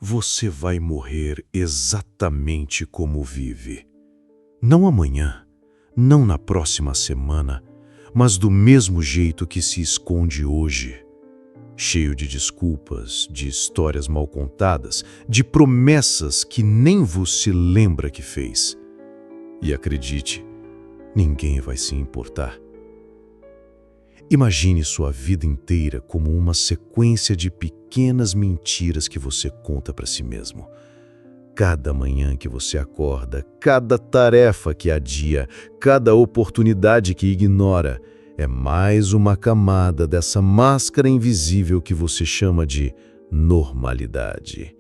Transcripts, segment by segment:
Você vai morrer exatamente como vive. Não amanhã, não na próxima semana, mas do mesmo jeito que se esconde hoje. Cheio de desculpas, de histórias mal contadas, de promessas que nem você lembra que fez. E acredite, ninguém vai se importar. Imagine sua vida inteira como uma sequência de pequenas mentiras que você conta para si mesmo. Cada manhã que você acorda, cada tarefa que adia, cada oportunidade que ignora, é mais uma camada dessa máscara invisível que você chama de normalidade.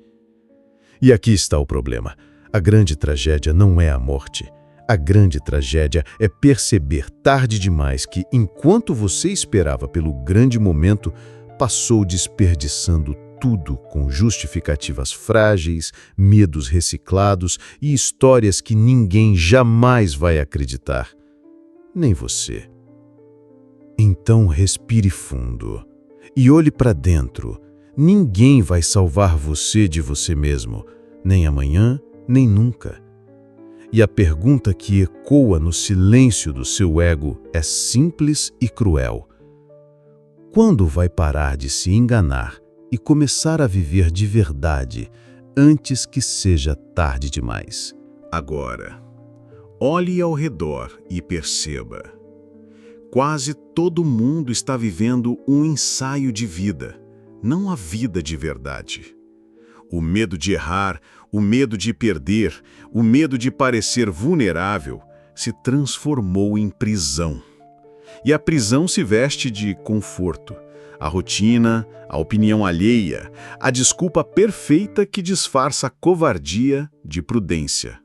E aqui está o problema. A grande tragédia não é a morte. A grande tragédia é perceber tarde demais que, enquanto você esperava pelo grande momento, passou desperdiçando tudo com justificativas frágeis, medos reciclados e histórias que ninguém jamais vai acreditar. Nem você. Então respire fundo e olhe para dentro. Ninguém vai salvar você de você mesmo, nem amanhã, nem nunca. E a pergunta que ecoa no silêncio do seu ego é simples e cruel. Quando vai parar de se enganar e começar a viver de verdade antes que seja tarde demais? Agora, olhe ao redor e perceba. Quase todo mundo está vivendo um ensaio de vida, não a vida de verdade. O medo de errar, o medo de perder, o medo de parecer vulnerável se transformou em prisão. E a prisão se veste de conforto, a rotina, a opinião alheia, a desculpa perfeita que disfarça a covardia de prudência.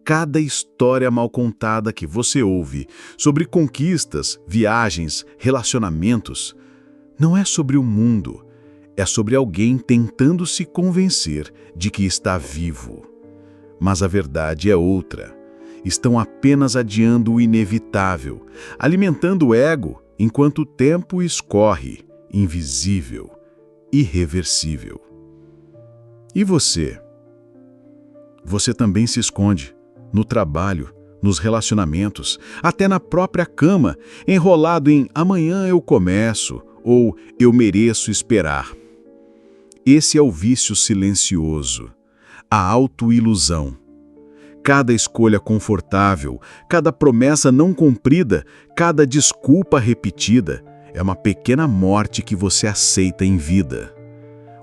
Cada história mal contada que você ouve sobre conquistas, viagens, relacionamentos, não é sobre o mundo, é sobre alguém tentando se convencer de que está vivo. Mas a verdade é outra. Estão apenas adiando o inevitável, alimentando o ego enquanto o tempo escorre, invisível, irreversível. E você? Você também se esconde, no trabalho, nos relacionamentos, até na própria cama, enrolado em amanhã eu começo ou eu mereço esperar. Esse é o vício silencioso, a autoilusão. Cada escolha confortável, cada promessa não cumprida, cada desculpa repetida é uma pequena morte que você aceita em vida.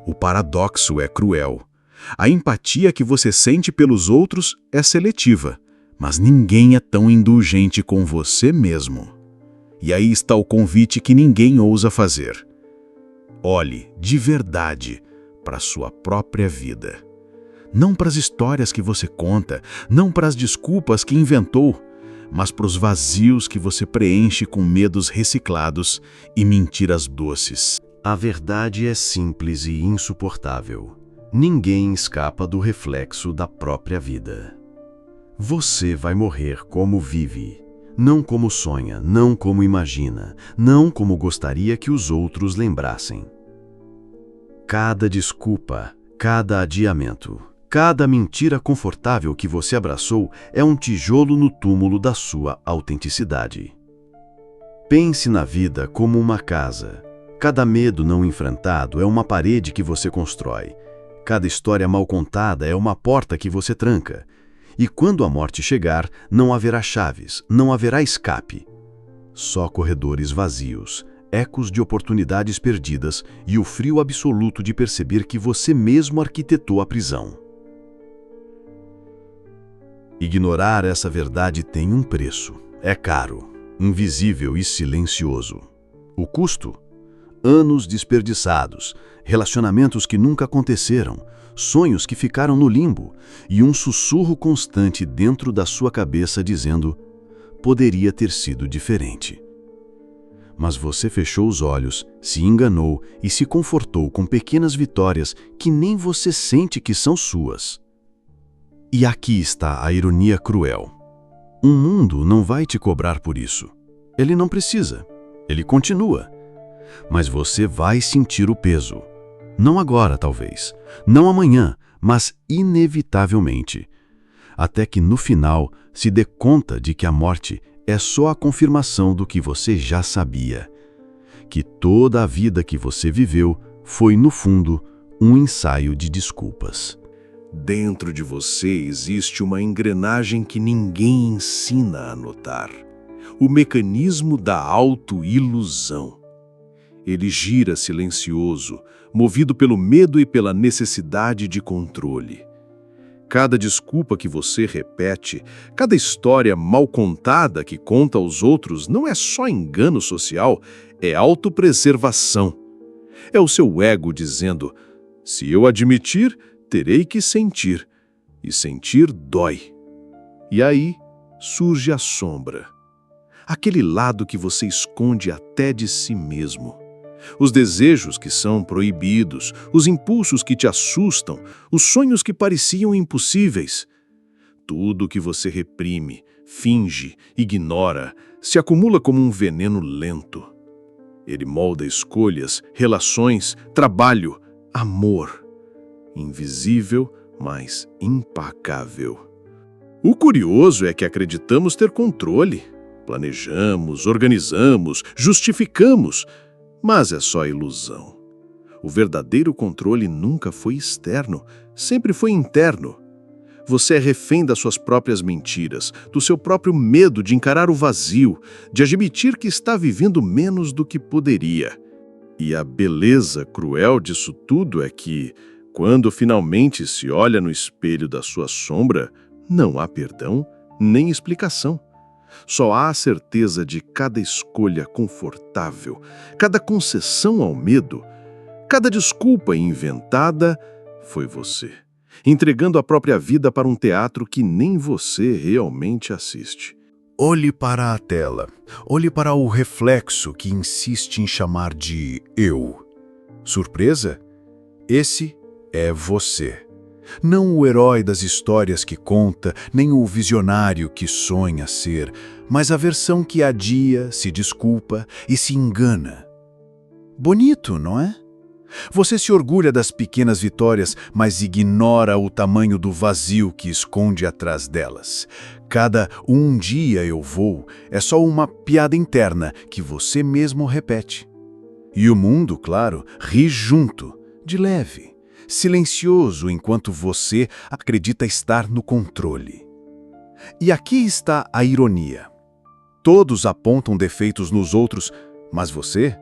O paradoxo é cruel. A empatia que você sente pelos outros é seletiva, mas ninguém é tão indulgente com você mesmo. E aí está o convite que ninguém ousa fazer. Olhe, de verdade, para a sua própria vida. Não para as histórias que você conta, não para as desculpas que inventou, mas para os vazios que você preenche com medos reciclados e mentiras doces. A verdade é simples e insuportável. Ninguém escapa do reflexo da própria vida. Você vai morrer como vive, não como sonha, não como imagina, não como gostaria que os outros lembrassem. Cada desculpa, cada adiamento, cada mentira confortável que você abraçou é um tijolo no túmulo da sua autenticidade. Pense na vida como uma casa. Cada medo não enfrentado é uma parede que você constrói. Cada história mal contada é uma porta que você tranca. E quando a morte chegar, não haverá chaves, não haverá escape. Só corredores vazios, ecos de oportunidades perdidas e o frio absoluto de perceber que você mesmo arquitetou a prisão. Ignorar essa verdade tem um preço. É caro, invisível e silencioso. O custo? Anos desperdiçados, relacionamentos que nunca aconteceram, sonhos que ficaram no limbo e um sussurro constante dentro da sua cabeça dizendo: poderia ter sido diferente. Mas você fechou os olhos, se enganou e se confortou com pequenas vitórias que nem você sente que são suas. E aqui está a ironia cruel. O mundo não vai te cobrar por isso. Ele não precisa. Ele continua. Mas você vai sentir o peso. Não agora, talvez. Não amanhã, mas inevitavelmente. Até que no final se dê conta de que a morte é só a confirmação do que você já sabia. Que toda a vida que você viveu foi, no fundo, um ensaio de desculpas. Dentro de você existe uma engrenagem que ninguém ensina a notar. O mecanismo da autoilusão. Ele gira silencioso, movido pelo medo e pela necessidade de controle. Cada desculpa que você repete, cada história mal contada que conta aos outros não é só engano social, é autopreservação. É o seu ego dizendo: se eu admitir, terei que sentir. E sentir dói. E aí surge a sombra. Aquele lado que você esconde até de si mesmo. Os desejos que são proibidos, os impulsos que te assustam, os sonhos que pareciam impossíveis. Tudo que você reprime, finge, ignora, se acumula como um veneno lento. Ele molda escolhas, relações, trabalho, amor. Invisível, mas impacável. O curioso é que acreditamos ter controle. Planejamos, organizamos, justificamos, mas é só ilusão. O verdadeiro controle nunca foi externo, sempre foi interno. Você é refém das suas próprias mentiras, do seu próprio medo de encarar o vazio, de admitir que está vivendo menos do que poderia. E a beleza cruel disso tudo é que, quando finalmente se olha no espelho da sua sombra, não há perdão nem explicação. Só há a certeza de cada escolha confortável, cada concessão ao medo, cada desculpa inventada foi você, entregando a própria vida para um teatro que nem você realmente assiste. Olhe para a tela, olhe para o reflexo que insiste em chamar de eu. Surpresa? Esse é você. Não o herói das histórias que conta, nem o visionário que sonha ser, mas a versão que adia, se desculpa e se engana. Bonito, não é? Você se orgulha das pequenas vitórias, mas ignora o tamanho do vazio que esconde atrás delas. Cada "um dia eu vou" é só uma piada interna que você mesmo repete. E o mundo, claro, ri junto, de leve, silencioso enquanto você acredita estar no controle. E aqui está a ironia. Todos apontam defeitos nos outros, mas você?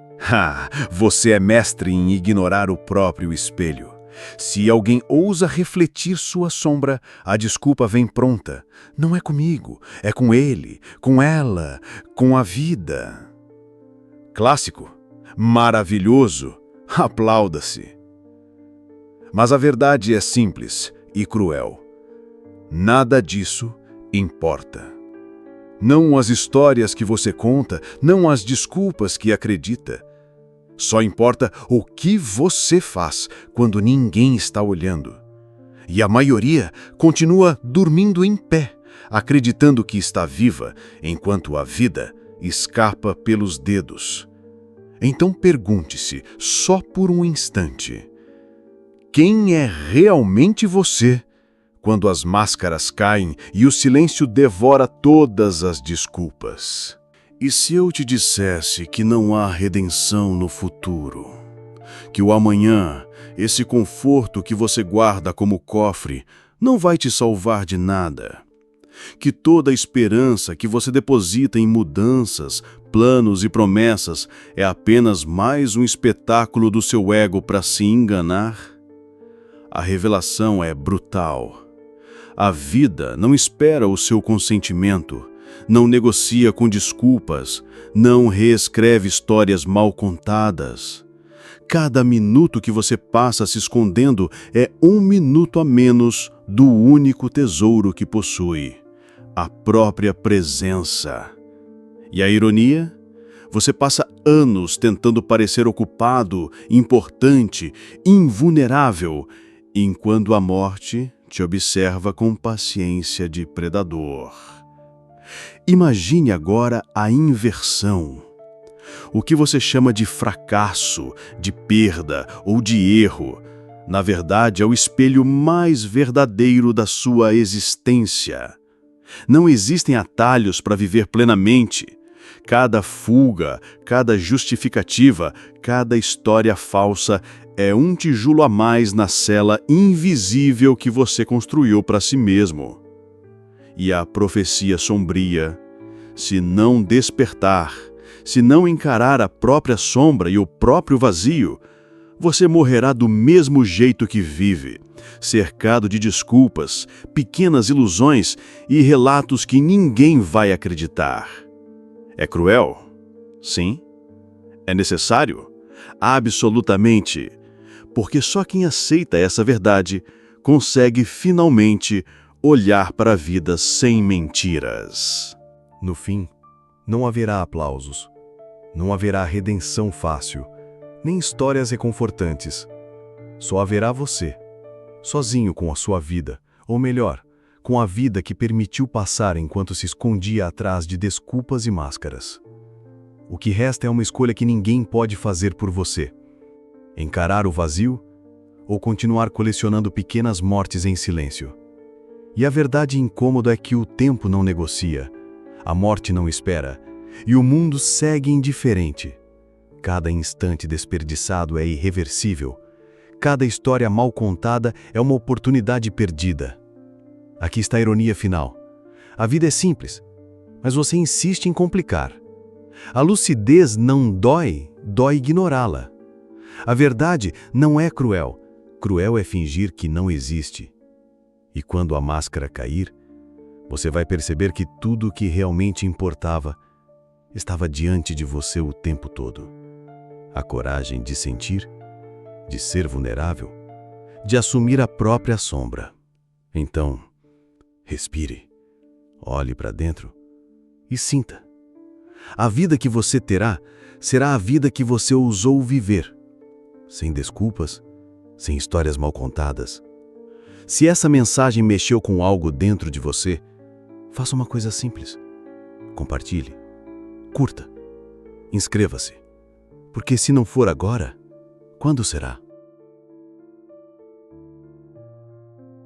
Você é mestre em ignorar o próprio espelho. Se alguém ousa refletir sua sombra, a desculpa vem pronta. Não é comigo, é com ele, com ela, com a vida. Clássico? Maravilhoso? Aplauda-se. Mas a verdade é simples e cruel. Nada disso importa. Não as histórias que você conta, não as desculpas que acredita. Só importa o que você faz quando ninguém está olhando. E a maioria continua dormindo em pé, acreditando que está viva, enquanto a vida escapa pelos dedos. Então pergunte-se, só por um instante: quem é realmente você quando as máscaras caem e o silêncio devora todas as desculpas? E se eu te dissesse que não há redenção no futuro? Que o amanhã, esse conforto que você guarda como cofre, não vai te salvar de nada? Que toda a esperança que você deposita em mudanças, planos e promessas é apenas mais um espetáculo do seu ego para se enganar? A revelação é brutal. A vida não espera o seu consentimento, não negocia com desculpas, não reescreve histórias mal contadas. Cada minuto que você passa se escondendo é um minuto a menos do único tesouro que possui, a própria presença. E a ironia? Você passa anos tentando parecer ocupado, importante, invulnerável, enquanto a morte te observa com paciência de predador. Imagine agora a inversão. O que você chama de fracasso, de perda ou de erro, na verdade é o espelho mais verdadeiro da sua existência. Não existem atalhos para viver plenamente. Cada fuga, cada justificativa, cada história falsa é um tijolo a mais na cela invisível que você construiu para si mesmo. E a profecia sombria, se não despertar, se não encarar a própria sombra e o próprio vazio, você morrerá do mesmo jeito que vive, cercado de desculpas, pequenas ilusões e relatos que ninguém vai acreditar. É cruel? Sim. É necessário? Absolutamente. Porque só quem aceita essa verdade consegue finalmente olhar para a vida sem mentiras. No fim, não haverá aplausos, não haverá redenção fácil, nem histórias reconfortantes. Só haverá você, sozinho com a sua vida, ou melhor, com a vida que permitiu passar enquanto se escondia atrás de desculpas e máscaras. O que resta é uma escolha que ninguém pode fazer por você: encarar o vazio ou continuar colecionando pequenas mortes em silêncio. E a verdade incômoda é que o tempo não negocia, a morte não espera, e o mundo segue indiferente. Cada instante desperdiçado é irreversível. Cada história mal contada é uma oportunidade perdida. Aqui está a ironia final. A vida é simples, mas você insiste em complicar. A lucidez não dói, dói ignorá-la. A verdade não é cruel, cruel é fingir que não existe. E quando a máscara cair, você vai perceber que tudo o que realmente importava estava diante de você o tempo todo. A coragem de sentir, de ser vulnerável, de assumir a própria sombra. Então, respire, olhe para dentro e sinta. A vida que você terá será a vida que você ousou viver, sem desculpas, sem histórias mal contadas. Se essa mensagem mexeu com algo dentro de você, faça uma coisa simples. Compartilhe, curta, inscreva-se. Porque se não for agora, quando será?